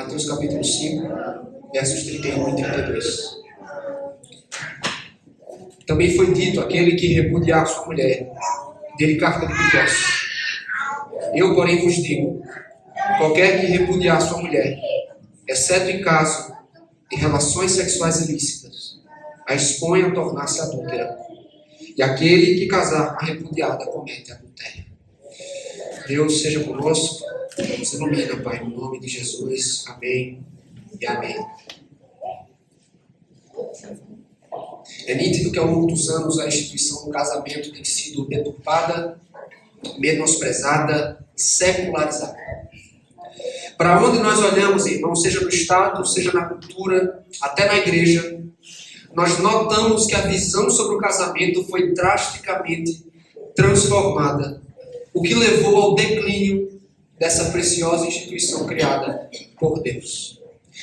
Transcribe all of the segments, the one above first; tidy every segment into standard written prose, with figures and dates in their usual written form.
Mateus capítulo 5, versos 31 e 32. Também foi dito: aquele que repudiar sua mulher, dê-lhe carta de divórcio. Eu, porém, vos digo: qualquer que repudiar sua mulher, exceto em caso de relações sexuais ilícitas, a expõe a tornar-se adúltera. E aquele que casar com a repudiada comete adultério. Deus seja conosco, nos ilumina, Pai, no nome de Jesus. Amém e amém. É nítido que ao longo dos anos a instituição do casamento tem sido deturpada, menosprezada, secularizada. Para onde nós olhamos, irmão, seja no Estado, seja na cultura, até na igreja, nós notamos que a visão sobre o casamento foi drasticamente transformada, o que levou ao declínio dessa preciosa instituição criada por Deus.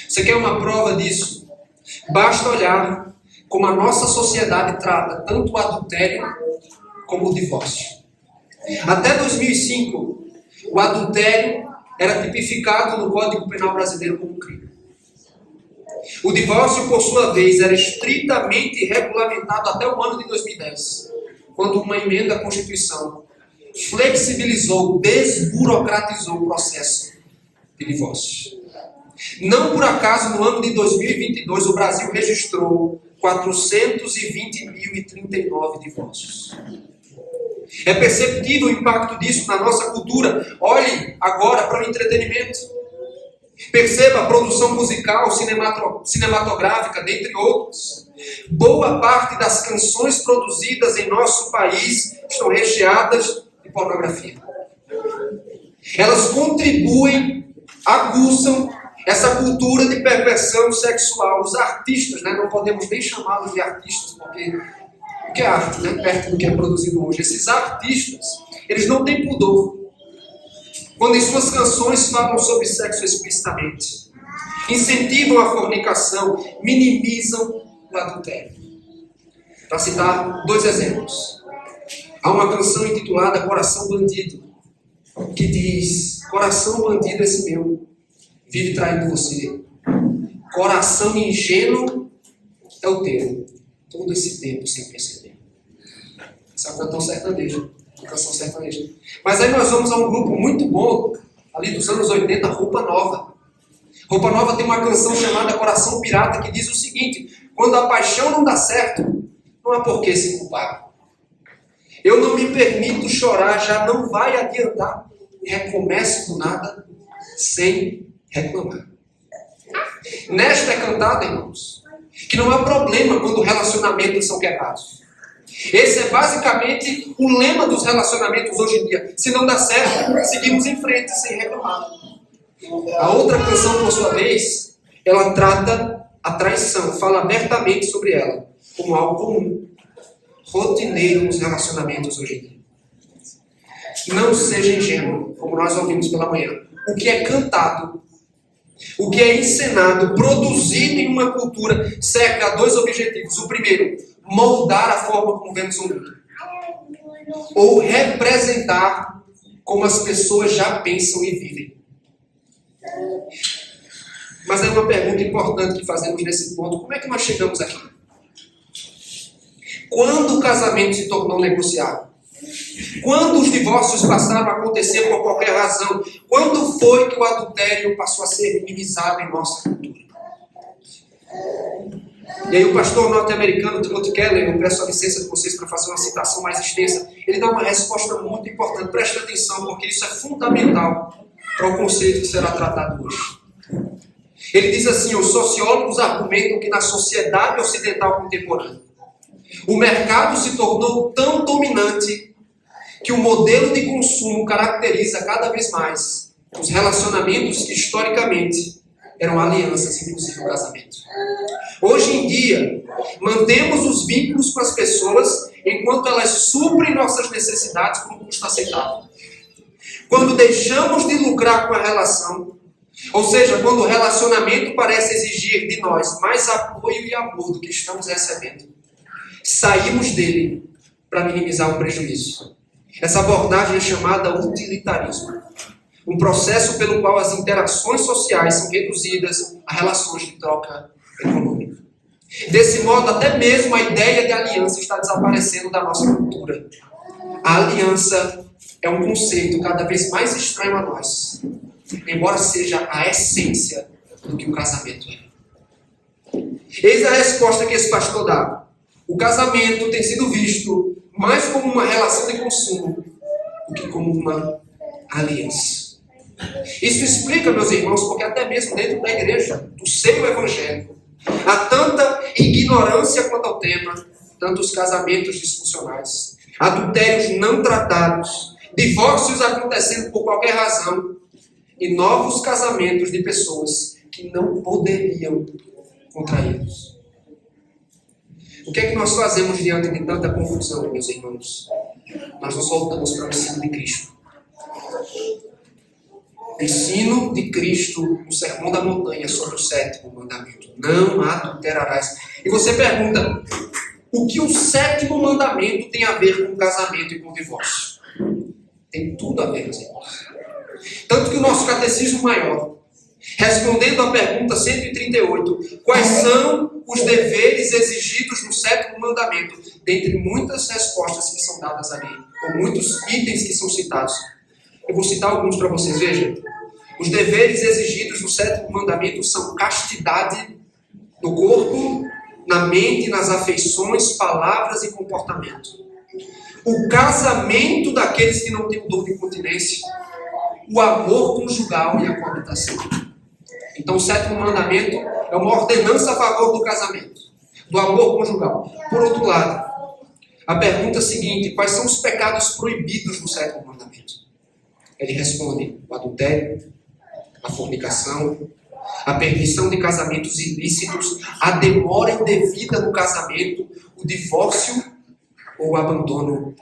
Você quer uma prova disso? Basta olhar como a nossa sociedade trata tanto o adultério como o divórcio. Até 2005, o adultério era tipificado no Código Penal brasileiro como crime. O divórcio, por sua vez, era estritamente regulamentado até o ano de 2010, quando uma emenda à Constituição flexibilizou, desburocratizou o processo de divórcio. Não por acaso, no ano de 2022, o Brasil registrou 420.039 divórcios. É perceptível o impacto disso na nossa cultura. Olhe agora para o entretenimento. Perceba a produção musical, cinematográfica, dentre outros. Boa parte das canções produzidas em nosso país estão recheadas de pornografia. Elas contribuem, aguçam essa cultura de perversão sexual. Os artistas, não podemos nem chamá-los de artistas, porque o que é arte, perto do que é produzido hoje? Esses artistas, eles não têm pudor quando em suas canções falam sobre sexo explicitamente, incentivam a fornicação, minimizam o adultério. Para citar 2 exemplos. Há uma canção intitulada Coração Bandido, que diz: coração bandido esse meu, vive traindo você. Coração ingênuo é o teu, todo esse tempo sem perceber. Essa é uma canção sertaneja. Mas aí nós vamos a um grupo muito bom, ali dos anos 80, Roupa Nova. Roupa Nova tem uma canção chamada Coração Pirata, que diz o seguinte: quando a paixão não dá certo, não há por que se culpar. Eu não me permito chorar, já não vai adiantar. Recomeço do nada, sem reclamar. Nesta é cantada, irmãos, que não há problema quando relacionamentos são quebrados. Esse é basicamente o lema dos relacionamentos hoje em dia. Se não dá certo, seguimos em frente sem reclamar. A outra canção, por sua vez, ela trata a traição, fala abertamente sobre ela, como algo comum, rotineiro nos relacionamentos hoje em dia. Não seja ingênuo, como nós ouvimos pela manhã. O que é cantado, o que é encenado, produzido em uma cultura, serve a 2 objetivos. O primeiro, moldar a forma como vemos o mundo. Ou representar como as pessoas já pensam e vivem. Mas é uma pergunta importante que fazemos nesse ponto. Como é que nós chegamos aqui? Quando o casamento se tornou negociável? Quando os divórcios passaram a acontecer por qualquer razão? Quando foi que o adultério passou a ser minimizado em nossa cultura? E aí o pastor norte-americano Timothy Keller, eu peço a licença de vocês para fazer uma citação mais extensa, ele dá uma resposta muito importante. Preste atenção, porque isso é fundamental para o conceito que será tratado hoje. Ele diz assim: os sociólogos argumentam que na sociedade ocidental contemporânea, o mercado se tornou tão dominante que o modelo de consumo caracteriza cada vez mais os relacionamentos que historicamente eram alianças, inclusive o casamento. Hoje em dia, mantemos os vínculos com as pessoas enquanto elas suprem nossas necessidades por um custo aceitável. Quando deixamos de lucrar com a relação, ou seja, quando o relacionamento parece exigir de nós mais apoio e amor do que estamos recebendo, saímos dele para minimizar o prejuízo. Essa abordagem é chamada utilitarismo. Um processo pelo qual as interações sociais são reduzidas a relações de troca econômica. Desse modo, até mesmo a ideia de aliança está desaparecendo da nossa cultura. A aliança é um conceito cada vez mais estranho a nós, embora seja a essência do que o casamento é. Eis a resposta que esse pastor dá. O casamento tem sido visto mais como uma relação de consumo do que como uma aliança. Isso explica, meus irmãos, porque até mesmo dentro da igreja, do seio evangélico, há tanta ignorância quanto ao tema, tantos casamentos disfuncionais, adultérios não tratados, divórcios acontecendo por qualquer razão e novos casamentos de pessoas que não poderiam contraí-los. O que é que nós fazemos diante de tanta confusão, meus irmãos? Nós nos voltamos para o ensino de Cristo. O ensino de Cristo no Sermão da Montanha sobre o 7º mandamento. Não adulterarás. E você pergunta, o que o 7º mandamento tem a ver com o casamento e com o divórcio? Tem tudo a ver, meus irmãos. Tanto que o nosso catecismo maior, respondendo à pergunta 138, quais são os deveres exigidos no 7º mandamento, dentre muitas respostas que são dadas ali, ou muitos itens que são citados, eu vou citar alguns para vocês, vejam. Os deveres exigidos no 7º mandamento são castidade no corpo, na mente, nas afeições, palavras e comportamento. O casamento daqueles que não têm dor de continência, o amor conjugal e a coabitação. Então o 7º mandamento é uma ordenança a favor do casamento, do amor conjugal. Por outro lado, a pergunta seguinte, quais são os pecados proibidos no 7º mandamento? Ele responde, o adultério, a fornicação, a permissão de casamentos ilícitos, a demora indevida no casamento, o divórcio ou o abandono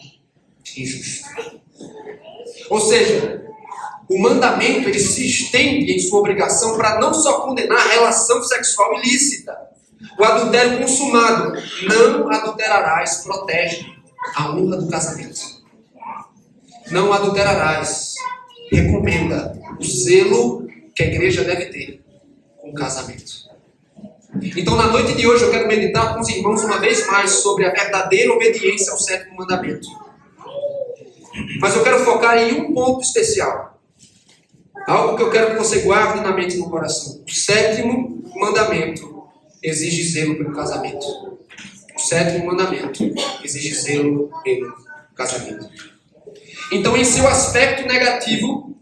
injusto. Ou seja, o mandamento ele se estende em sua obrigação para não só condenar a relação sexual ilícita. O adultério consumado, não adulterarás, protege a honra do casamento. Não adulterarás, recomenda o zelo que a igreja deve ter com o casamento. Então, na noite de hoje, eu quero meditar com os irmãos uma vez mais sobre a verdadeira obediência ao 7º mandamento. Mas eu quero focar em um ponto especial. Algo que eu quero que você guarde na mente e no coração. O 7º mandamento exige zelo pelo casamento. O 7º mandamento exige zelo pelo casamento. Então, em seu aspecto negativo,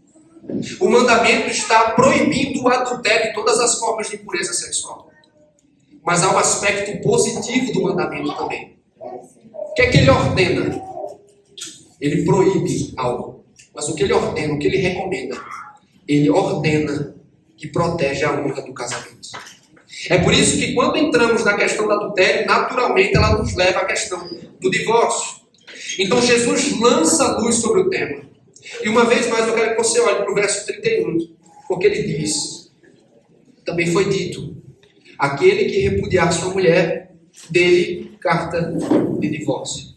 o mandamento está proibindo o adultério e todas as formas de impureza sexual. Mas há um aspecto positivo do mandamento também. O que é que ele ordena? Ele proíbe algo. Mas o que ele ordena, o que ele recomenda? Ele ordena e protege a honra do casamento. É por isso que quando entramos na questão do adultério, naturalmente ela nos leva à questão do divórcio. Então Jesus lança luz sobre o tema. E uma vez mais eu quero que você olhe para o verso 31, porque ele diz, também foi dito, aquele que repudiar sua mulher, dele carta de divórcio.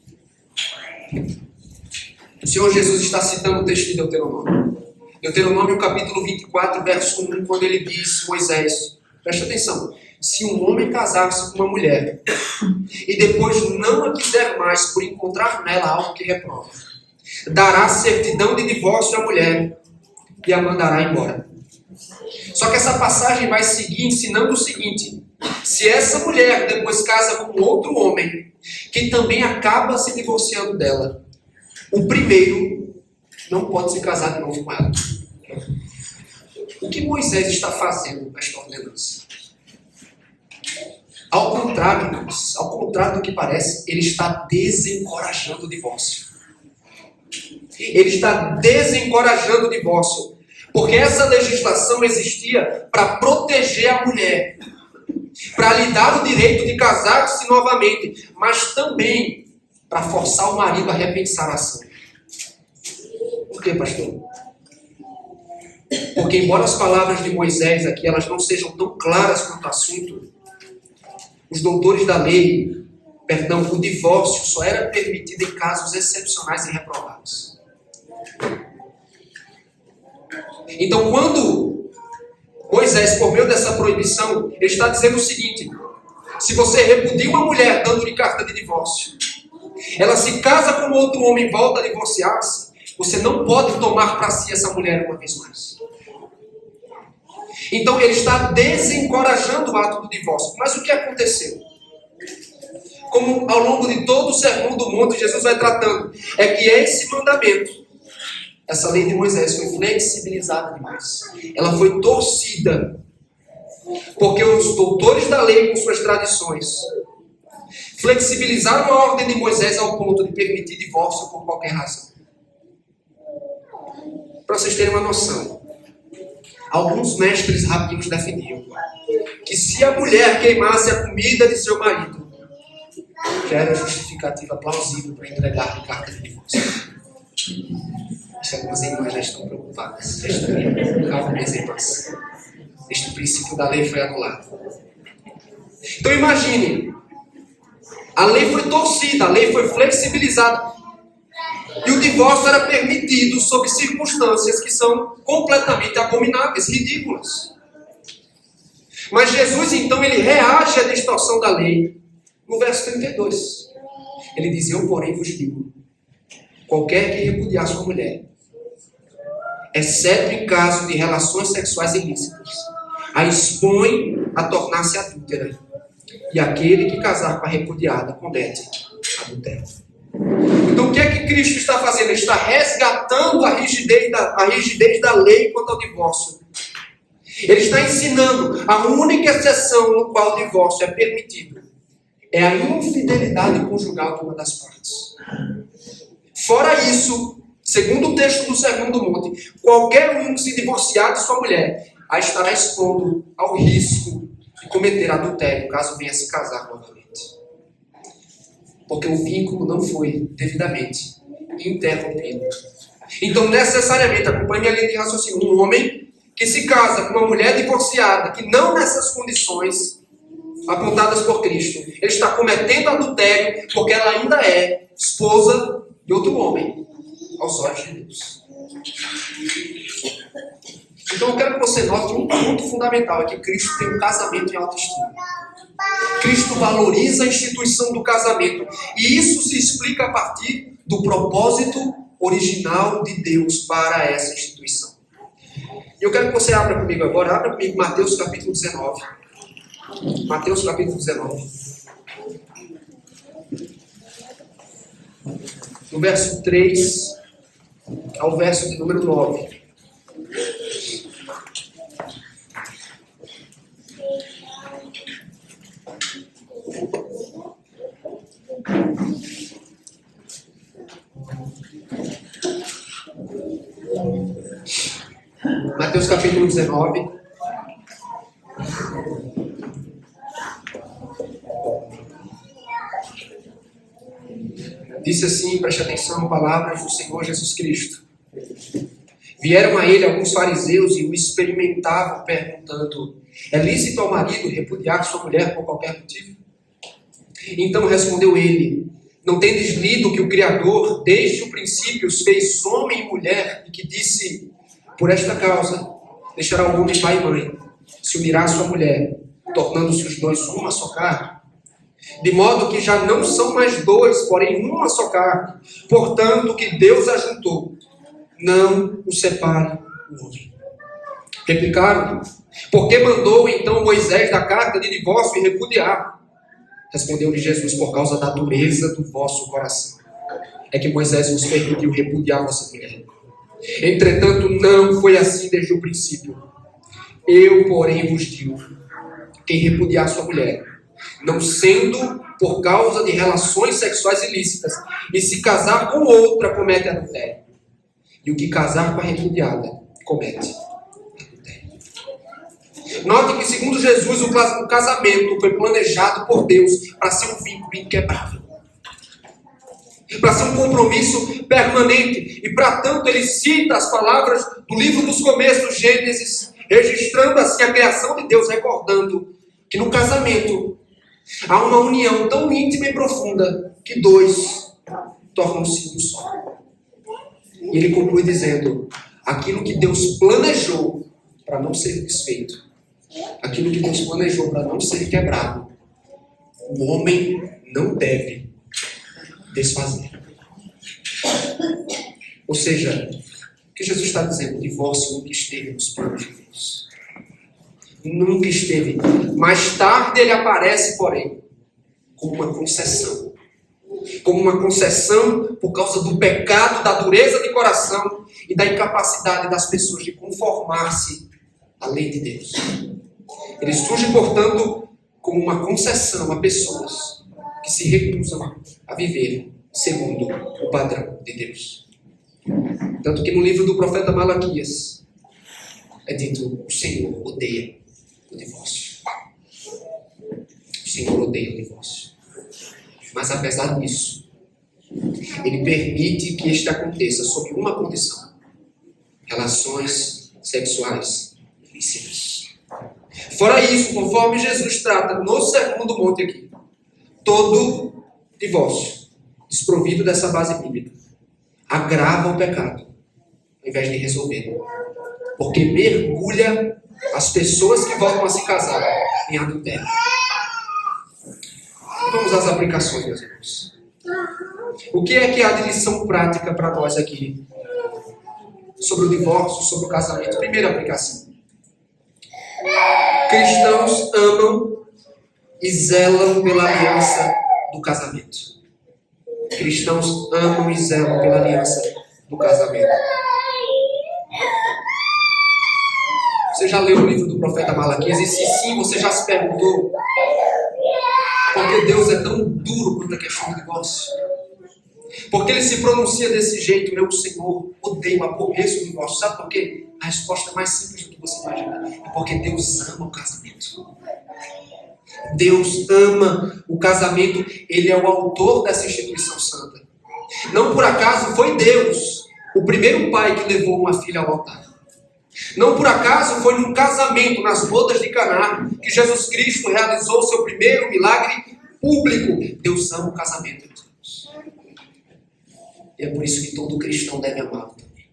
O Senhor Jesus está citando o texto de Deuteronômio. Deuteronômio capítulo 24, verso 1, quando ele diz, Moisés, preste atenção, se um homem casar-se com uma mulher e depois não a quiser mais por encontrar nela algo que reprova, dará certidão de divórcio à mulher e a mandará embora. Só que essa passagem vai seguir ensinando o seguinte, se essa mulher depois casa com outro homem que também acaba se divorciando dela, o primeiro não pode se casar de novo com ela. O que Moisés está fazendo com esta ordenança? Ao contrário do que parece, ele está desencorajando o divórcio. Ele está desencorajando o divórcio. Porque essa legislação existia para proteger a mulher, para lhe dar o direito de casar-se novamente, mas também para forçar o marido a repensar a ação. Por quê, pastor? Porque embora as palavras de Moisés aqui elas não sejam tão claras quanto o assunto, os doutores da lei, o divórcio só era permitido em casos excepcionais e reprováveis. Então, quando Moisés, por meio dessa proibição, ele está dizendo o seguinte: se você repudia uma mulher dando-lhe carta de divórcio, ela se casa com outro homem e volta a divorciar-se, você não pode tomar para si essa mulher uma vez mais. Então ele está desencorajando o ato do divórcio. Mas o que aconteceu? Como ao longo de todo o sermão do monte Jesus vai tratando, é que esse mandamento, essa lei de Moisés, foi flexibilizada demais. Ela foi torcida. Porque os doutores da lei, com suas tradições, flexibilizaram a ordem de Moisés ao ponto de permitir divórcio por qualquer razão. Para vocês terem uma noção, alguns mestres rabinos defendiam que se a mulher queimasse a comida de seu marido, já era justificativa plausível para entregar a carta de divórcio. Acho que algumas irmãs já estão preocupadas. Calma, minhas irmãs. Este princípio da lei foi anulado. Então imagine, a lei foi torcida, a lei foi flexibilizada. E o divórcio era permitido sob circunstâncias que são completamente abomináveis, ridículas. Mas Jesus, então, ele reage à distorção da lei no verso 32. Ele diz: eu, porém, vos digo, qualquer que repudiar sua mulher, exceto em caso de relações sexuais ilícitas, a expõe a tornar-se adúltera. E aquele que casar com a repudiada comete adultério. Então o que é que Cristo está fazendo? Ele está resgatando a rigidez da lei quanto ao divórcio. Ele está ensinando a única exceção no qual o divórcio é permitido é a infidelidade conjugal de uma das partes. Fora isso, segundo o texto do Sermão do Monte, qualquer um que se divorciar de sua mulher a estará expondo ao risco de cometer adultério caso venha se casar novamente. Porque o vínculo não foi devidamente interrompido. Então, necessariamente, acompanhe minha linha de raciocínio, um homem que se casa com uma mulher divorciada, que não nessas condições apontadas por Cristo, ele está cometendo adultério porque ela ainda é esposa de outro homem, aos olhos de Deus. Então eu quero que você note um ponto fundamental, é que Cristo tem um casamento em autoestima. Cristo valoriza a instituição do casamento, e isso se explica a partir do propósito original de Deus para essa instituição. E eu quero que você abra comigo agora, abra comigo Mateus capítulo 19. Mateus capítulo 19. Do verso 3 ao verso de número 9. Mateus capítulo 19. Disse assim, preste atenção, palavras do Senhor Jesus Cristo. Vieram a ele alguns fariseus e o experimentavam, perguntando: é lícito ao marido repudiar sua mulher por qualquer motivo? Então respondeu ele: não tendes lido que o Criador, desde o princípio, os fez homem e mulher, e que disse: por esta causa, deixará o homem pai e mãe, se unirá à sua mulher, tornando-se os dois uma só carne? De modo que já não são mais dois, porém uma só carne. Portanto, o que Deus ajuntou, não o separe o homem. Replicaram: por que mandou então Moisés dar carta de divórcio e repudiar? Respondeu-lhe Jesus: por causa da dureza do vosso coração é que Moisés vos permitiu repudiar vossa mulher. Entretanto, não foi assim desde o princípio. Eu, porém, vos digo: quem repudiar sua mulher, não sendo por causa de relações sexuais ilícitas, e se casar com outra, comete adultério. E o que casar com a repudiada, comete adultério. Note que, segundo Jesus, o casamento foi planejado por Deus para ser um vínculo inquebrável, para ser um compromisso permanente. E, para tanto, ele cita as palavras do livro dos começos, Gênesis, registrando assim a criação de Deus, recordando que no casamento há uma união tão íntima e profunda que dois tornam-se um só. E ele conclui dizendo: aquilo que Deus planejou para não ser desfeito, aquilo que Deus planejou para não ser quebrado, o homem não deve desfazer. Ou seja, o que Jesus está dizendo? O divórcio nunca esteve nos planos de Deus. Nunca esteve. Mais tarde ele aparece, porém, como uma concessão. Como uma concessão por causa do pecado, da dureza de coração e da incapacidade das pessoas de conformar-se à lei de Deus. Ele surge, portanto, como uma concessão a pessoas que se recusam a viver segundo o padrão de Deus. Tanto que no livro do profeta Malaquias é dito: o Senhor odeia o divórcio. O Senhor odeia o divórcio. Mas apesar disso, Ele permite que isto aconteça sob uma condição: relações sexuais ilícitas. Fora isso, conforme Jesus trata no Sermão do Monte aqui, todo divórcio desprovido dessa base bíblica agrava o pecado, ao invés de resolver. Porque mergulha as pessoas que voltam a se casar em adultério. Vamos às aplicações, meus irmãos. O que é que há de lição prática para nós aqui sobre o divórcio, sobre o casamento? Primeira aplicação: cristãos amam e zelam pela aliança do casamento. Cristãos amam e zelam pela aliança do casamento. Você já leu o livro do profeta Malaquias? E se sim, você já se perguntou por que Deus é tão duro quanto a questão do divórcio? Porque Ele se pronuncia desse jeito: eu, o Senhor, odeio, aborreço o divórcio. Sabe por quê? A resposta é mais simples do que você imagina. É porque Deus ama o casamento. Deus ama o casamento. Ele é o autor dessa instituição santa. Não por acaso foi Deus o primeiro pai que levou uma filha ao altar. Não por acaso foi num casamento, nas bodas de Caná, que Jesus Cristo realizou o seu primeiro milagre público. Deus ama o casamento, meus irmãos. E é por isso que todo cristão deve amá-lo também.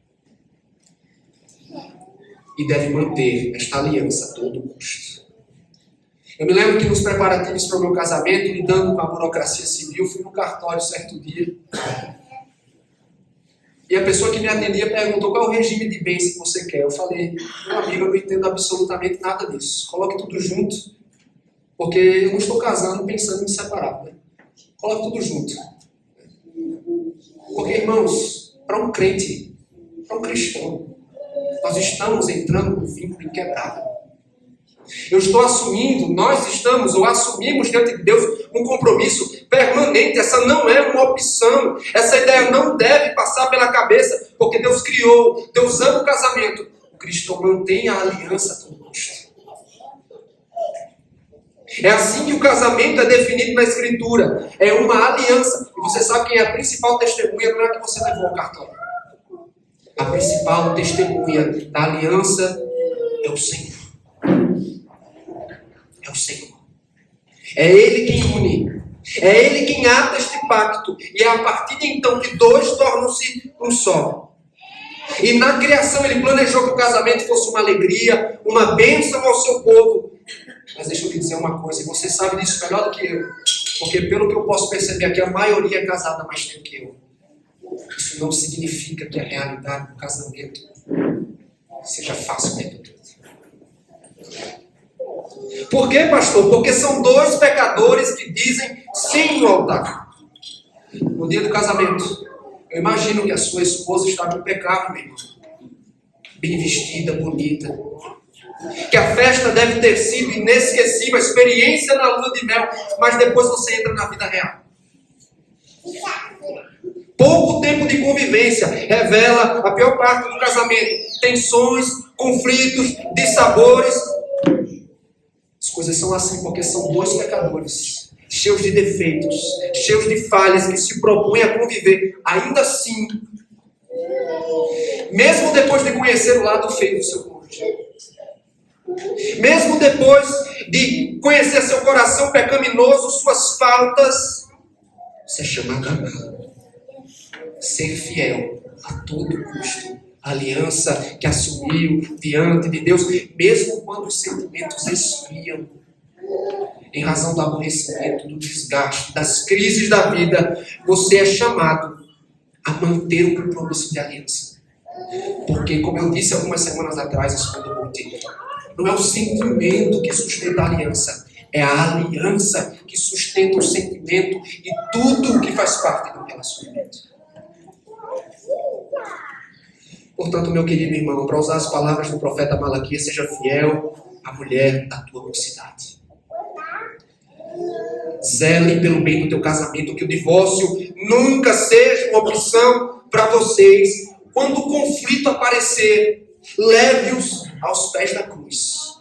E deve manter esta aliança a todo custo. Eu me lembro que nos preparativos para o meu casamento, lidando com a burocracia civil, fui no cartório certo dia. E a pessoa que me atendia perguntou: qual é o regime de bens que você quer? Eu falei: meu amigo, eu não entendo absolutamente nada disso. Coloque tudo junto, porque eu não estou casando pensando em me separar. Né? Coloque tudo junto. Porque, irmãos, para um crente, para um cristão, nós estamos entrando num vínculo inquebrável. Eu estou assumindo, nós estamos ou assumimos diante de Deus um compromisso permanente. Essa não é uma opção. Essa ideia não deve passar pela cabeça, porque Deus criou, Deus ama o casamento. O cristão mantém a aliança a todo custo. É assim que o casamento é definido na Escritura. É uma aliança. E você sabe quem é a principal testemunha? Não é a que você levou ao cartório. A principal testemunha da aliança é o Senhor. É o Senhor. É Ele quem une. É Ele quem ata este pacto. E é a partir de então que dois tornam-se um só. E na criação Ele planejou que o casamento fosse uma alegria, uma bênção ao seu povo. Mas deixa eu lhe dizer uma coisa, e você sabe disso melhor do que eu. Porque pelo que eu posso perceber aqui, a maioria é casada há mais tempo que eu. Isso não significa que a realidade do casamento seja fácil o tempo todo. Por quê, pastor? Porque são dois pecadores que dizem sim no altar. No dia do casamento, eu imagino que a sua esposa estava impecável, meu irmão. Bem vestida, bonita. Que a festa deve ter sido inesquecível, a experiência na lua de mel, mas depois você entra na vida real. Pouco tempo de convivência revela a pior parte do casamento. Tensões, conflitos, dissabores. As coisas são assim porque são dois pecadores, cheios de defeitos, cheios de falhas, que se propõem a conviver. Ainda assim, mesmo depois de conhecer o lado feio do seu cônjuge, mesmo depois de conhecer seu coração pecaminoso, suas faltas, você é chamado a amar, ser fiel a todo custo aliança que assumiu diante de Deus, mesmo quando os sentimentos esfriam, em razão do aborrecimento, do desgaste, das crises da vida, você é chamado a manter o compromisso de aliança. Porque, como eu disse algumas semanas atrás, não é o sentimento que sustenta a aliança, é a aliança que sustenta o sentimento e tudo o que faz parte do relacionamento. Portanto, meu querido irmão, para usar as palavras do profeta Malaquias, seja fiel à mulher da tua mocidade. Zele pelo bem do teu casamento, que o divórcio nunca seja uma opção para vocês. Quando o conflito aparecer, leve-os aos pés da cruz,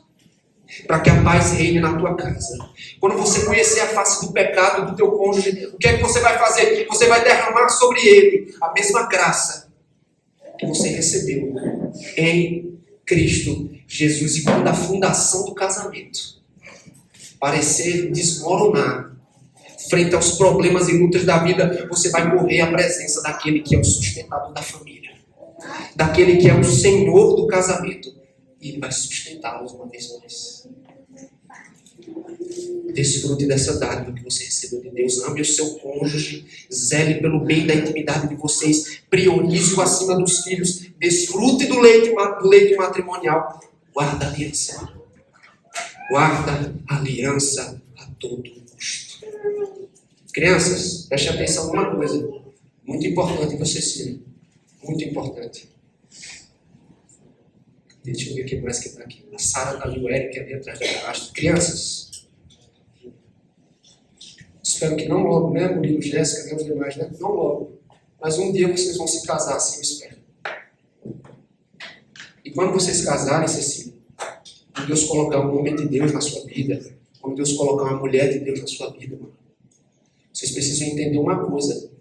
para que a paz reine na tua casa. Quando você conhecer a face do pecado do teu cônjuge, o que é que você vai fazer? Você vai derramar sobre ele a mesma graça que você recebeu em Cristo Jesus. E quando a fundação do casamento parecer desmoronar frente aos problemas e lutas da vida, você vai morrer à presença daquele que é o sustentador da família, daquele que é o Senhor do casamento, e ele vai sustentá-los uma vez mais. Desfrute dessa dádiva que você recebeu de Deus. Ame o seu cônjuge, zele pelo bem da intimidade de vocês, priorize-o acima dos filhos, desfrute do leito matrimonial, guarda a aliança. Guarda a aliança a todo custo. Crianças, preste atenção numa coisa muito importante que vocês viram. Muito importante. Deixa eu ver quem mais que está aqui. A Sara está ali, o Eric ali atrás da caixa. Crianças, espero que não logo, né? Murilo, Jéssica, Deus demais, né? Não logo. Mas um dia vocês vão se casar, assim eu espero. E quando vocês casarem, Cecília, quando Deus colocar um homem de Deus na sua vida, quando Deus colocar uma mulher de Deus na sua vida, mano, vocês precisam entender uma coisa.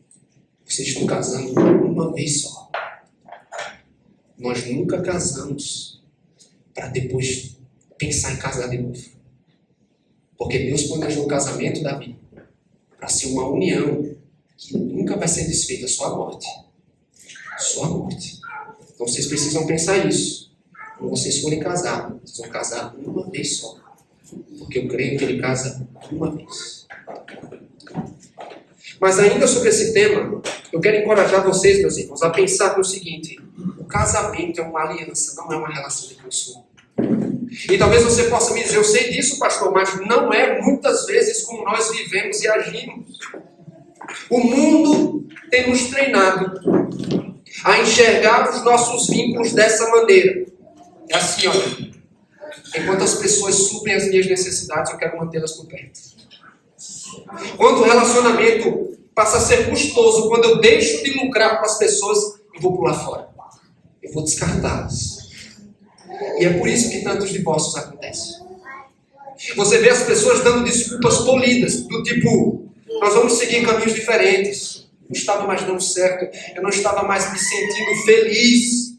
Vocês estão casando uma vez só. Nós nunca casamos para depois pensar em casar de novo. Porque Deus planejou o casamento, Davi, para ser uma união que nunca vai ser desfeita, só a morte. Só a morte. Então vocês precisam pensar isso. Quando vocês forem casar, vocês vão casar uma vez só. Porque eu creio que ele casa uma vez. Mas ainda sobre esse tema, eu quero encorajar vocês, meus irmãos, a pensar no seguinte: o casamento é uma aliança, não é uma relação de consumo. E talvez você possa me dizer, eu sei disso, pastor, mas não é muitas vezes como nós vivemos e agimos. O mundo tem nos treinado a enxergar os nossos vínculos dessa maneira. É assim, olha, enquanto as pessoas suprem as minhas necessidades, eu quero mantê-las por perto. Quando o relacionamento passa a ser custoso, quando eu deixo de lucrar com as pessoas, eu vou pular fora. Eu vou descartá-las. E é por isso que tantos divórcios acontecem. Você vê as pessoas dando desculpas polidas, do tipo, nós vamos seguir caminhos diferentes. Não estava mais dando certo, eu não estava mais me sentindo feliz.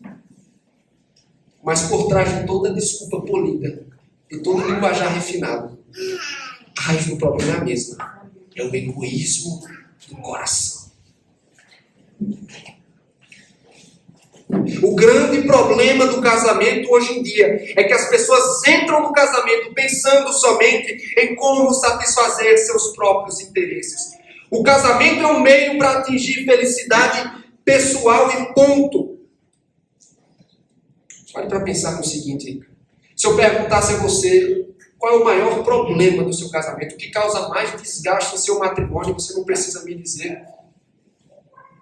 Mas por trás de toda desculpa polida, de todo linguajar refinado, a raiz do problema é a mesma. É o egoísmo do coração. O grande problema do casamento hoje em dia é que as pessoas entram no casamento pensando somente em como satisfazer seus próprios interesses. O casamento é um meio para atingir felicidade pessoal e ponto. Olhe para pensar no seguinte: se eu perguntasse a você qual é o maior problema do seu casamento, o que causa mais desgaste no seu matrimônio, você não precisa me dizer.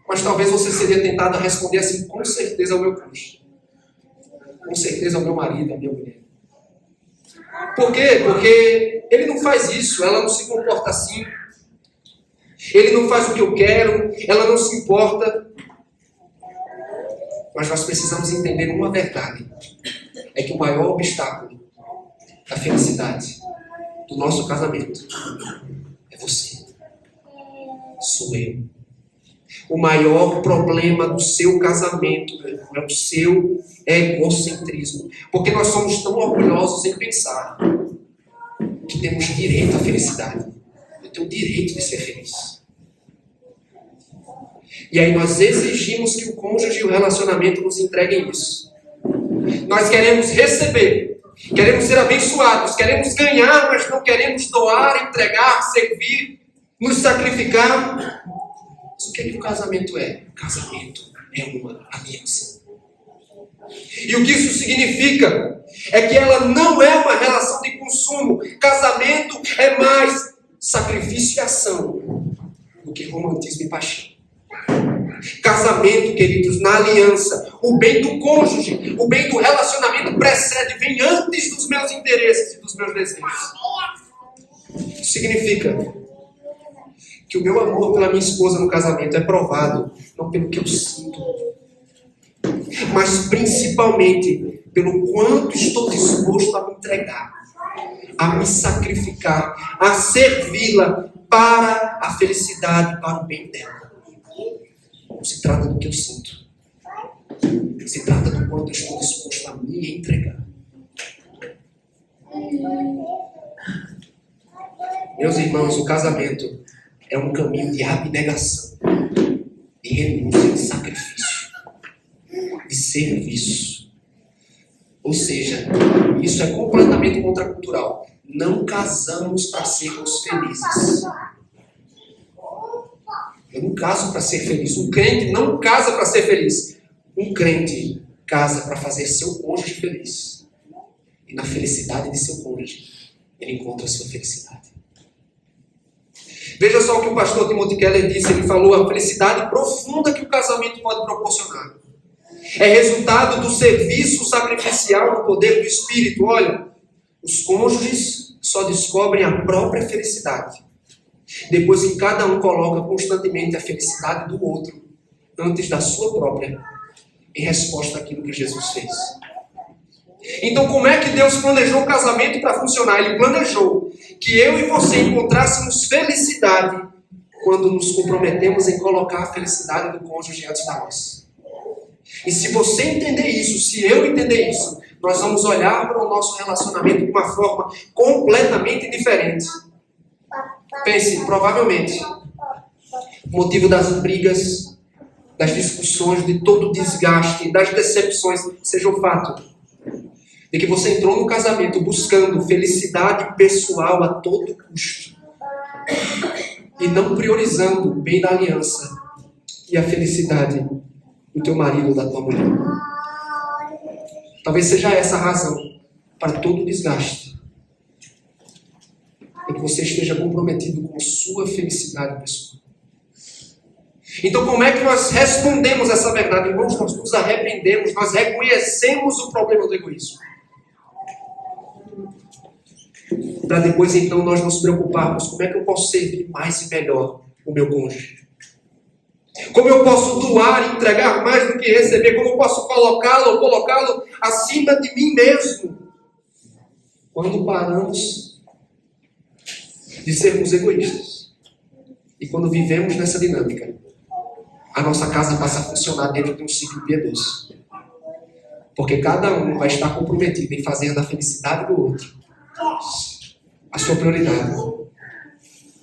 Mas talvez você seria tentado a responder assim: com certeza é o meu cônjuge. Com certeza é o meu marido, a minha mulher. Por quê? Porque ele não faz isso, ela não se comporta assim. Ele não faz o que eu quero, ela não se importa. Mas nós precisamos entender uma verdade. É que o maior obstáculo da felicidade do nosso casamento é você. Sou eu. O maior problema do seu casamento é o seu egocentrismo. Porque nós somos tão orgulhosos em pensar que temos direito à felicidade. Eu tenho o direito de ser feliz. E aí nós exigimos que o cônjuge e o relacionamento nos entreguem isso. Nós queremos receber, queremos ser abençoados, queremos ganhar, mas não queremos doar, entregar, servir, nos sacrificar. Mas o que o casamento é? O casamento é uma aliança. E o que isso significa? É que ela não é uma relação de consumo. Casamento é mais sacrifício e ação do que romantismo e paixão. Casamento, queridos, na aliança, o bem do cônjuge, o bem do relacionamento precede, vem antes dos meus interesses e dos meus desejos. Isso significa que o meu amor pela minha esposa no casamento é provado não pelo que eu sinto, mas principalmente pelo quanto estou disposto a me entregar, a me sacrificar, a servi-la para a felicidade, para o bem dela. Não se trata do que eu sinto. Se trata do quanto eu estou disposto a me entregar. Meus irmãos, o casamento é um caminho de abnegação, de renúncia, de sacrifício, de serviço. Ou seja, isso é completamente contracultural. Não casamos para sermos felizes. Eu não caso para ser feliz. Um crente não casa para ser feliz. Um crente casa para fazer seu cônjuge feliz. E na felicidade de seu cônjuge, ele encontra a sua felicidade. Veja só o que o pastor Timothy Keller disse. Ele falou a felicidade profunda que o casamento pode proporcionar. É resultado do serviço sacrificial no poder do Espírito. Olha, os cônjuges só descobrem a própria felicidade depois que cada um coloca constantemente a felicidade do outro antes da sua própria, em resposta àquilo que Jesus fez. Então, como é que Deus planejou o casamento para funcionar? Ele planejou que eu e você encontrássemos felicidade quando nos comprometemos em colocar a felicidade do cônjuge antes da nossa. E se você entender isso, se eu entender isso, nós vamos olhar para o nosso relacionamento de uma forma completamente diferente. Pense, provavelmente, o motivo das brigas, das discussões, de todo o desgaste, das decepções, seja o fato de que você entrou no casamento buscando felicidade pessoal a todo custo e não priorizando o bem da aliança e a felicidade do teu marido ou da tua mulher. Talvez seja essa a razão para todo o desgaste. É que você esteja comprometido com sua felicidade pessoal. Então, como é que nós respondemos essa verdade? Irmãos, nós nos arrependemos, nós reconhecemos o problema do egoísmo. Para depois, então, nós nos preocuparmos, como é que eu posso servir mais e melhor o meu cônjuge? Como eu posso doar e entregar mais do que receber? Como eu posso colocá-lo acima de mim mesmo? Quando paramos de sermos egoístas. E quando vivemos nessa dinâmica, a nossa casa passa a funcionar dentro de um ciclo piedoso. Porque cada um vai estar comprometido em fazer da felicidade do outro a sua prioridade.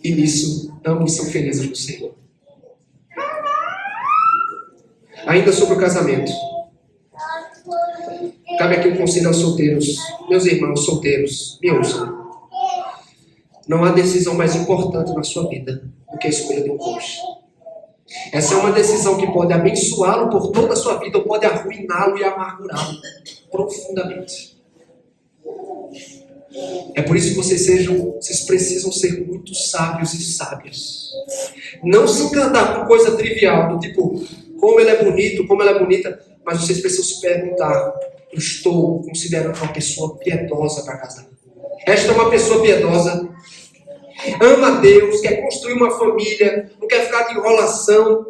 E nisso, ambos são felizes no Senhor. Ainda sobre o casamento. Cabe aqui um conselho aos solteiros. Meus irmãos solteiros, me ouçam. Não há decisão mais importante na sua vida do que a escolha de um cônjuge. Essa é uma decisão que pode abençoá-lo por toda a sua vida ou pode arruiná-lo e amargurá-lo profundamente. É por isso que vocês precisam ser muito sábios e sábias. Não se encantar com coisa trivial, do tipo, como ele é bonito, como ela é bonita, mas vocês precisam se perguntar, eu estou considerando uma pessoa piedosa para casar? Esta é uma pessoa piedosa, ama a Deus, quer construir uma família, não quer ficar de enrolação.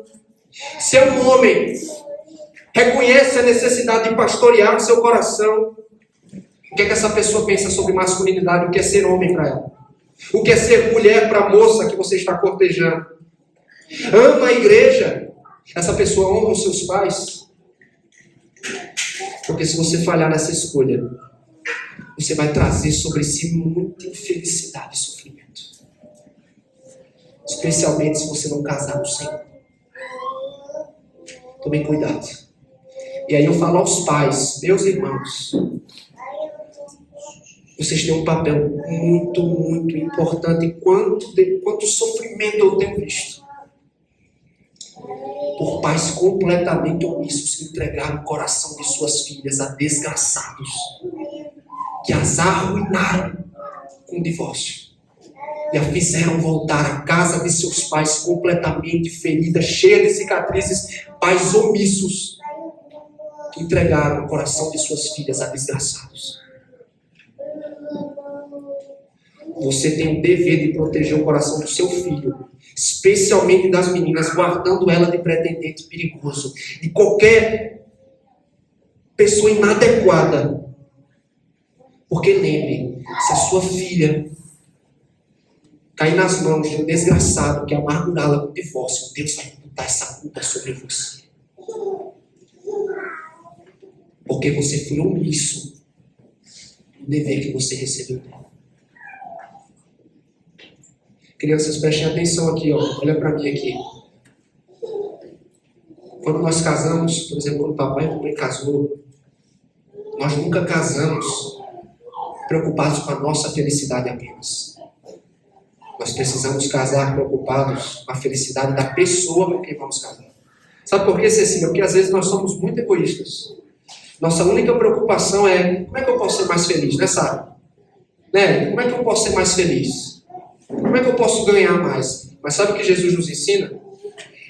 Se é um homem, reconhece a necessidade de pastorear o seu coração. O que é que essa pessoa pensa sobre masculinidade? O que é ser homem para ela? O que é ser mulher para a moça que você está cortejando? Ama a igreja. Essa pessoa honra os seus pais. Porque se você falhar nessa escolha, você vai trazer sobre si muita infelicidade e sofrimento. Especialmente se você não casar no Senhor. Tomem cuidado. E aí eu falo aos pais, meus irmãos, vocês têm um papel muito, muito importante. Quanto sofrimento eu tenho visto por pais completamente omissos que entregaram o coração de suas filhas a desgraçados, que as arruinaram com o divórcio e a fizeram voltar à casa de seus pais completamente ferida, cheia de cicatrizes. Pais omissos que entregaram o coração de suas filhas a desgraçados. Você tem o dever de proteger o coração do seu filho, especialmente das meninas, guardando ela de pretendente perigoso, de qualquer pessoa inadequada. Porque lembre, se a sua filha cair nas mãos de um desgraçado que amargurá-la com o divórcio, Deus vai botar essa culpa sobre você. Porque você foi omisso no dever que você recebeu dela. Crianças, prestem atenção aqui, ó. Olha para mim aqui. Quando nós casamos, por exemplo, quando o papai e a mamãe casou, nós nunca casamos preocupados com a nossa felicidade apenas. Nós precisamos casar preocupados com a felicidade da pessoa com quem vamos casar. Sabe por quê, Cecília? Porque às vezes nós somos muito egoístas. Nossa única preocupação é como é que eu posso ser mais feliz, né, Sara? Né? Como é que eu posso ser mais feliz? Como é que eu posso ganhar mais? Mas sabe o que Jesus nos ensina?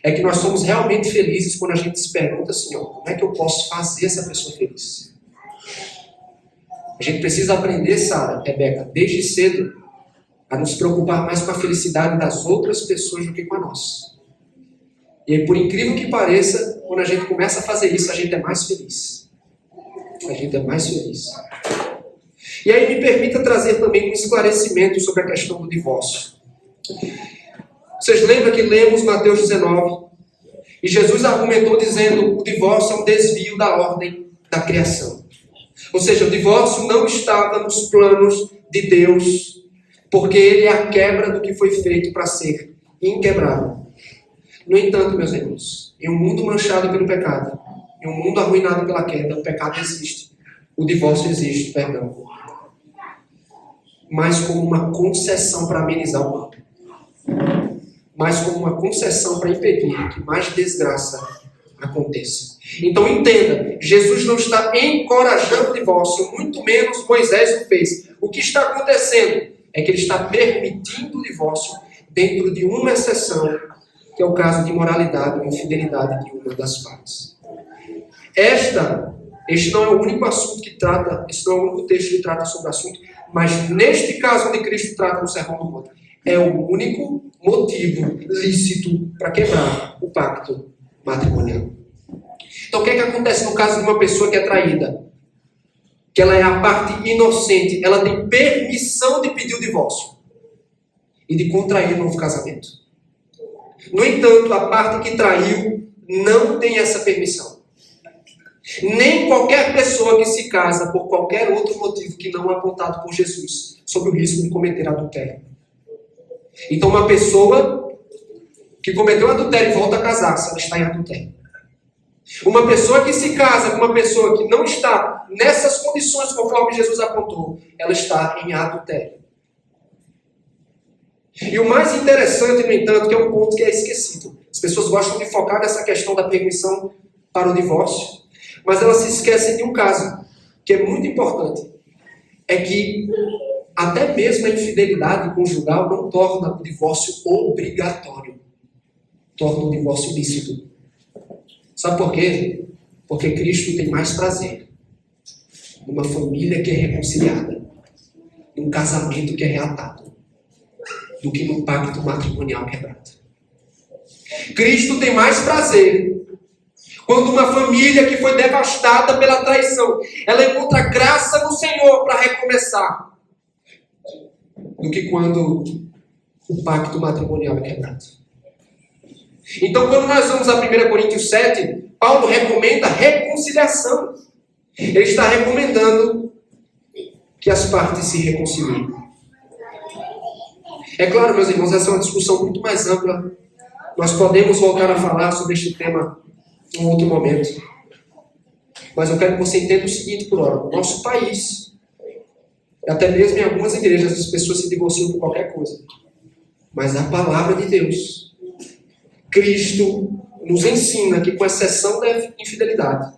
É que nós somos realmente felizes quando a gente se pergunta assim, ó, como é que eu posso fazer essa pessoa feliz? A gente precisa aprender, Sara, Rebeca, desde cedo, a nos preocupar mais com a felicidade das outras pessoas do que com a nossa. E aí, por incrível que pareça, quando a gente começa a fazer isso, a gente é mais feliz. A gente é mais feliz. E aí me permita trazer também um esclarecimento sobre a questão do divórcio. Vocês lembram que lemos Mateus 19? E Jesus argumentou dizendo que o divórcio é um desvio da ordem da criação. Ou seja, o divórcio não estava nos planos de Deus, porque ele é a quebra do que foi feito para ser inquebrável. No entanto, meus irmãos, em um mundo manchado pelo pecado, em um mundo arruinado pela queda, o pecado existe. O divórcio existe, perdão. Mas como uma concessão para amenizar o mal. Mas como uma concessão para impedir que mais desgraça aconteça. Então entenda, Jesus não está encorajando o divórcio, muito menos Moisés o fez. O que está acontecendo é que ele está permitindo o divórcio dentro de uma exceção, que é o caso de imoralidade ou infidelidade de uma das partes. Este não é o único assunto que trata, este não é o único texto que trata sobre o assunto, mas neste caso onde Cristo trata no Sermão do Monte, é o único motivo lícito para quebrar o pacto matrimonial. Então o que é que acontece no caso de uma pessoa que é traída? Que ela é a parte inocente, ela tem permissão de pedir o divórcio e de contrair um novo casamento. No entanto, a parte que traiu não tem essa permissão. Nem qualquer pessoa que se casa por qualquer outro motivo que não apontado por Jesus, sob o risco de cometer adultério. Então uma pessoa que cometeu adultério e volta a casar-se, ela está em adultério. Uma pessoa que se casa com uma pessoa que não está nessas condições conforme Jesus apontou, ela está em adultério. E o mais interessante, no entanto, que é um ponto que é esquecido. As pessoas gostam de focar nessa questão da permissão para o divórcio, mas elas se esquecem de um caso, que é muito importante. É que até mesmo a infidelidade conjugal não torna o divórcio obrigatório. Torna o divórcio lícito. Sabe por quê? Porque Cristo tem mais prazer numa família que é reconciliada, num casamento que é reatado, do que num pacto matrimonial quebrado. Cristo tem mais prazer quando uma família que foi devastada pela traição, ela encontra graça no Senhor para recomeçar, do que quando o pacto matrimonial é quebrado. Então, quando nós vamos a 1 Coríntios 7, Paulo recomenda reconciliação. Ele está recomendando que as partes se reconciliem. É claro, meus irmãos, essa é uma discussão muito mais ampla. Nós podemos voltar a falar sobre este tema em outro momento. Mas eu quero que você entenda o seguinte por hora. No nosso país, até mesmo em algumas igrejas, as pessoas se divorciam por qualquer coisa. Mas a palavra de Deus, Cristo, nos ensina que, com exceção da infidelidade,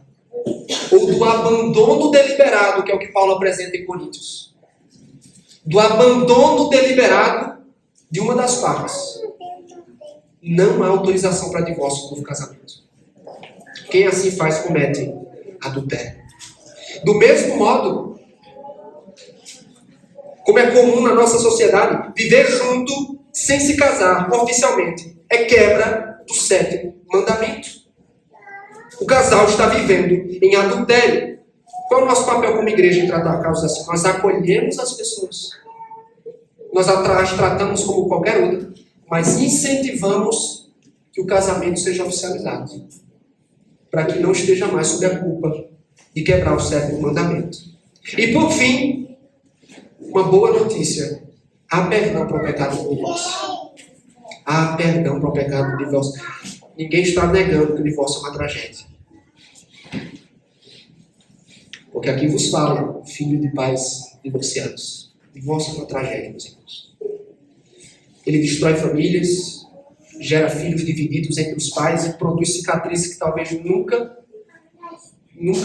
ou do abandono deliberado, que é o que Paulo apresenta em Coríntios, do abandono deliberado de uma das partes, não há autorização para divórcio no novo casamento. Quem assim faz comete adultério. Do mesmo modo, como é comum na nossa sociedade, viver junto sem se casar oficialmente é quebra do 7º mandamento. O casal está vivendo em adultério. Qual é o nosso papel como igreja em tratar causas assim? Nós acolhemos as pessoas. Nós as tratamos como qualquer outra, mas incentivamos que o casamento seja oficializado, para que não esteja mais sob a culpa de quebrar o 7º mandamento. E por fim, uma boa notícia: há perdão para o pecado do divórcio. Há perdão para o pecado do divórcio. Ninguém está negando que o divórcio é uma tragédia. Porque aqui vos falo, filho de pais divorciados. Divórcio é uma tragédia, meus irmãos. Ele destrói famílias, gera filhos divididos entre os pais e produz cicatrizes que talvez nunca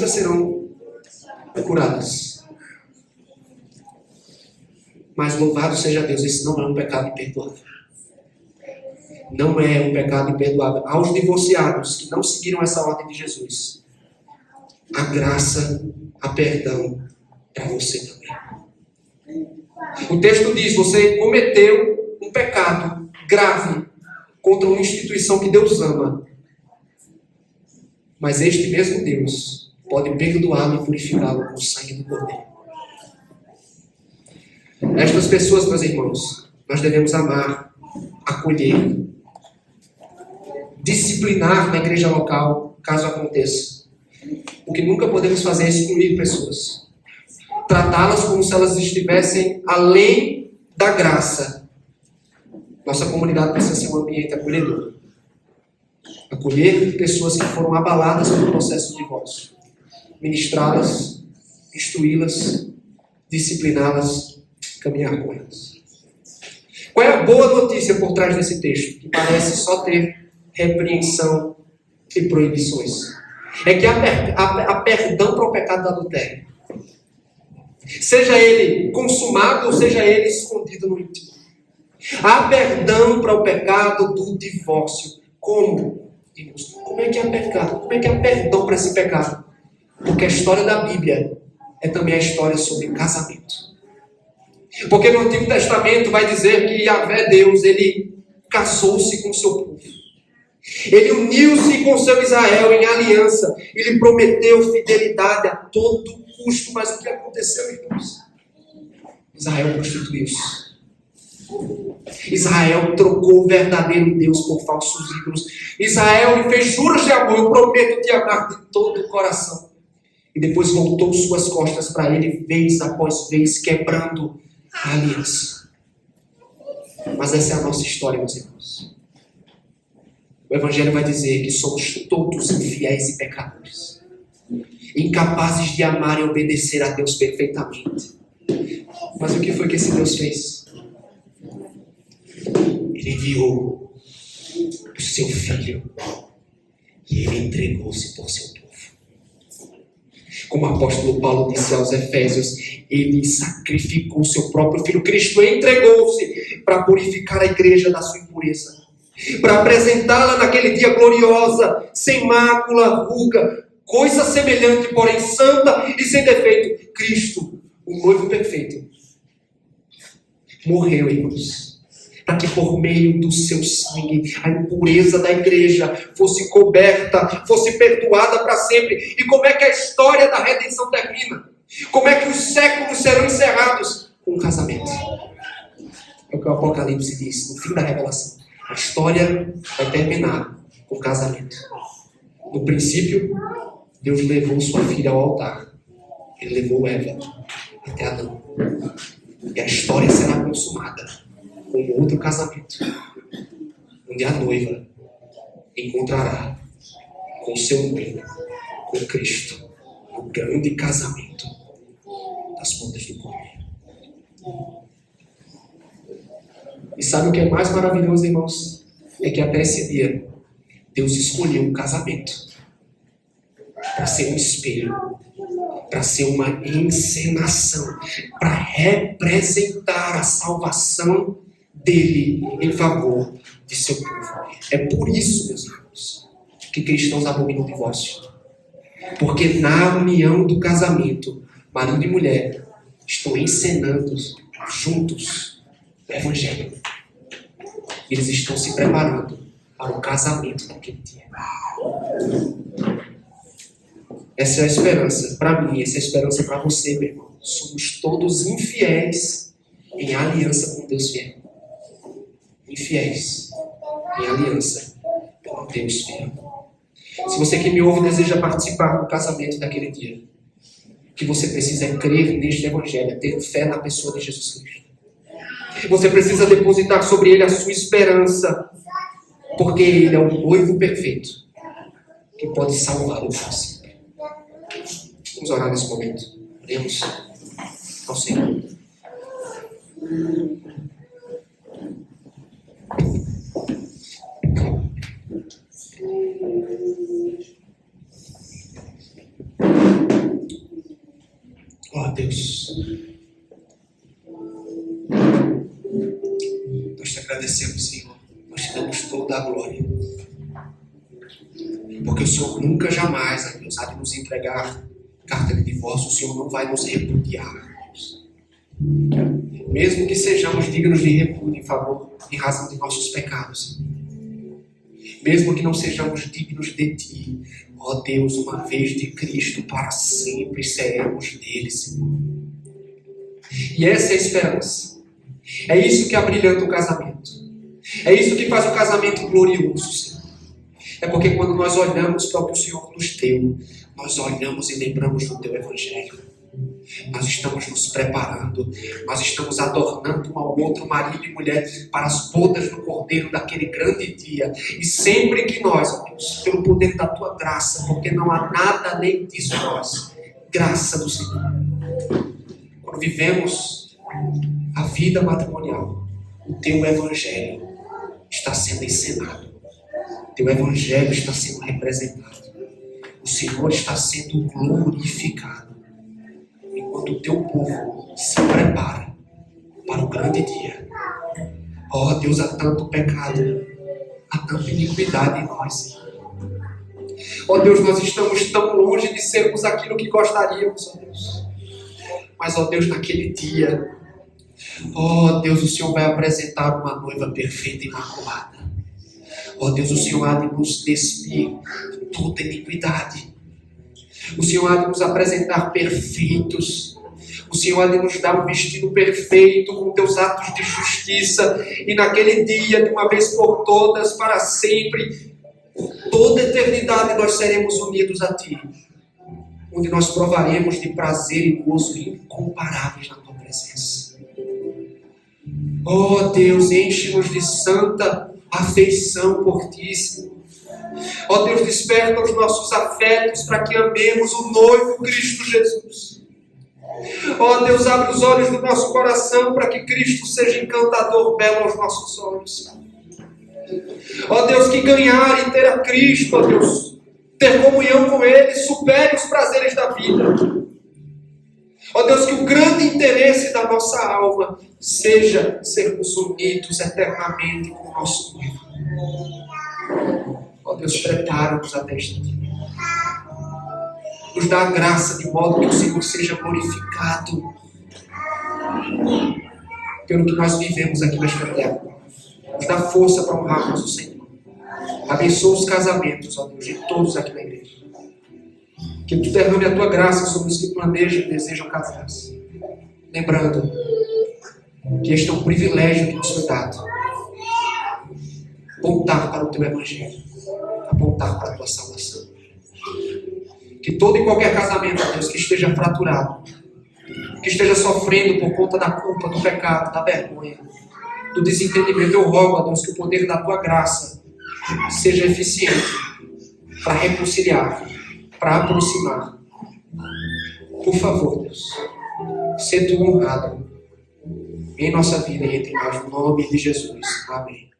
serão curadas. Mas louvado seja Deus, esse não é um pecado imperdoável. Não é um pecado imperdoável. Aos divorciados que não seguiram essa ordem de Jesus, a graça, a perdão para você também. O texto diz: você cometeu um pecado grave contra uma instituição que Deus ama. Mas este mesmo Deus pode perdoá-lo e purificá-lo com o sangue do Cordeiro. Estas pessoas, meus irmãos, nós devemos amar, acolher, disciplinar na igreja local, caso aconteça. O que nunca podemos fazer é excluir pessoas. Tratá-las como se elas estivessem além da graça. Nossa comunidade precisa ser um ambiente acolhedor. Acolher pessoas que foram abaladas pelo processo de divórcio. Ministrá-las, instruí-las, discipliná-las, caminhar com elas. Qual é a boa notícia por trás desse texto? Que parece só ter repreensão e proibições. É que há perdão para o pecado do adultério. Seja ele consumado ou seja ele escondido no íntimo. Há perdão para o pecado do divórcio. Como? Como é que há pecado? Como é que há perdão para esse pecado? Porque a história da Bíblia é também a história sobre casamento. Porque no Antigo Testamento vai dizer que Yahvé, Deus, ele casou-se com o seu povo. Ele uniu-se com o seu Israel em aliança. Ele prometeu fidelidade a todo custo. Mas o que aconteceu, irmãos? Israel prostituiu-se. Israel trocou o verdadeiro Deus por falsos ídolos. Israel fez juras de amor: eu prometo te amar de todo o coração. E depois voltou suas costas para ele, vez após vez, quebrando a aliança. Mas essa é a nossa história, meus irmãos. O Evangelho vai dizer que somos todos infiéis e pecadores, incapazes de amar e obedecer a Deus perfeitamente. Mas o que foi que esse Deus fez? Ele enviou o seu Filho e ele entregou-se por seu povo. Como o apóstolo Paulo disse aos Efésios, ele sacrificou o seu próprio Filho. Cristo entregou-se para purificar a igreja da sua impureza, para apresentá-la naquele dia gloriosa, sem mácula, ruga, coisa semelhante, porém santa e sem defeito. Cristo, o noivo perfeito, morreu, irmãos, para que por meio do seu sangue a impureza da igreja fosse coberta, fosse perdoada para sempre. E como é que a história da redenção termina? Como é que os séculos serão encerrados? Com um casamento. É o que o Apocalipse diz, no fim da revelação. A história vai terminar com o casamento. No princípio, Deus levou sua filha ao altar. Ele levou Eva até Adão. E a história será consumada com outro casamento, onde a noiva encontrará com o seu noivo, com Cristo, no grande casamento das bodas do Cordeiro. E sabe o que é mais maravilhoso, irmãos? É que até esse dia, Deus escolheu um casamento para ser um espelho, para ser uma encenação, para representar a salvação dele em favor de seu povo. É por isso, meus irmãos, que cristãos abominam o divórcio. Porque na união do casamento, marido e mulher estão encenando juntos o Evangelho. Eles estão se preparando para o casamento daquele dia. Essa é a esperança para mim, essa é a esperança para você, meu irmão. Somos todos infiéis em aliança com Deus fiel. Infiéis em aliança com Deus fiel. Se você que me ouve deseja participar do casamento daquele dia, o que você precisa é crer neste Evangelho, ter fé na pessoa de Jesus Cristo. Você precisa depositar sobre ele a sua esperança, porque ele é o noivo perfeito que pode salvar o próximo. Vamos orar nesse momento. Oremos ao Senhor. Oh, Deus. Nós te agradecemos, Senhor. Nós te damos toda a glória. Porque o Senhor nunca, jamais, ó Deus, há de nos entregar carta de divórcio. O Senhor não vai nos repudiar, Deus. Mesmo que sejamos dignos de repúdio em razão de nossos pecados. Mesmo que não sejamos dignos de Ti, ó Deus, uma vez de Cristo, para sempre seremos dele, Senhor. E essa é a esperança. É isso que abrilhanta o casamento. É isso que faz o casamento glorioso, Senhor. É porque quando nós olhamos para o que o Senhor nos deu, nós olhamos e lembramos do Teu Evangelho. Nós estamos nos preparando, nós estamos adornando um ao outro, marido e mulher, para as bodas do Cordeiro daquele grande dia. E sempre que nós, ó Deus, pelo poder da Tua graça, porque não há nada além disso em nós, graça do Senhor. Quando vivemos a vida matrimonial, o Teu Evangelho está sendo encenado, o Teu Evangelho está sendo representado, o Senhor está sendo glorificado. Enquanto o Teu povo se prepara para o grande dia. Oh Deus, há tanto pecado, há tanta iniquidade em nós. Oh Deus, nós estamos tão longe de sermos aquilo que gostaríamos, oh Deus. Mas, oh Deus, naquele dia, oh Deus, o Senhor vai apresentar uma noiva perfeita e imaculada. Oh Deus, o Senhor há de nos despir de toda iniquidade. O Senhor há de nos apresentar perfeitos. O Senhor há de nos dar um vestido perfeito com Teus atos de justiça. E naquele dia, de uma vez por todas, para sempre, toda eternidade, nós seremos unidos a Ti. Onde nós provaremos de prazer e gozo incomparáveis na Tua presença. Oh Deus, enche-nos de santa afeição por Ti, Senhor. Ó Deus, desperta os nossos afetos para que amemos o noivo Cristo Jesus. Ó Deus, abre os olhos do nosso coração para que Cristo seja encantador, belo aos nossos olhos. Ó Deus, que ganhar e ter a Cristo, ó Deus, ter comunhão com Ele, supere os prazeres da vida. Ó Deus, que o grande interesse da nossa alma seja sermos unidos eternamente com o nosso noivo. Ó Deus, prepara-nos até este dia. Nos dá a graça de modo que o Senhor seja glorificado pelo que nós vivemos aqui nesta terra. Nos dá força para honrarmos o Senhor. Abençoa os casamentos, ó Deus, de todos aqui na igreja. Que Tu derrame a Tua graça sobre os que planejam e desejam casar-se. Lembrando que este é um privilégio que nos foi dado. Apontar para o Teu Evangelho. Apontar para a Tua salvação. Que todo e qualquer casamento, ó Deus, que esteja fraturado, que esteja sofrendo por conta da culpa, do pecado, da vergonha, do desentendimento, eu rogo, ó Deus, que o poder da Tua graça seja eficiente para reconciliar, para aproximar. Por favor, Deus, sê tu honrado em nossa vida e entre nós, no nome de Jesus. Amém.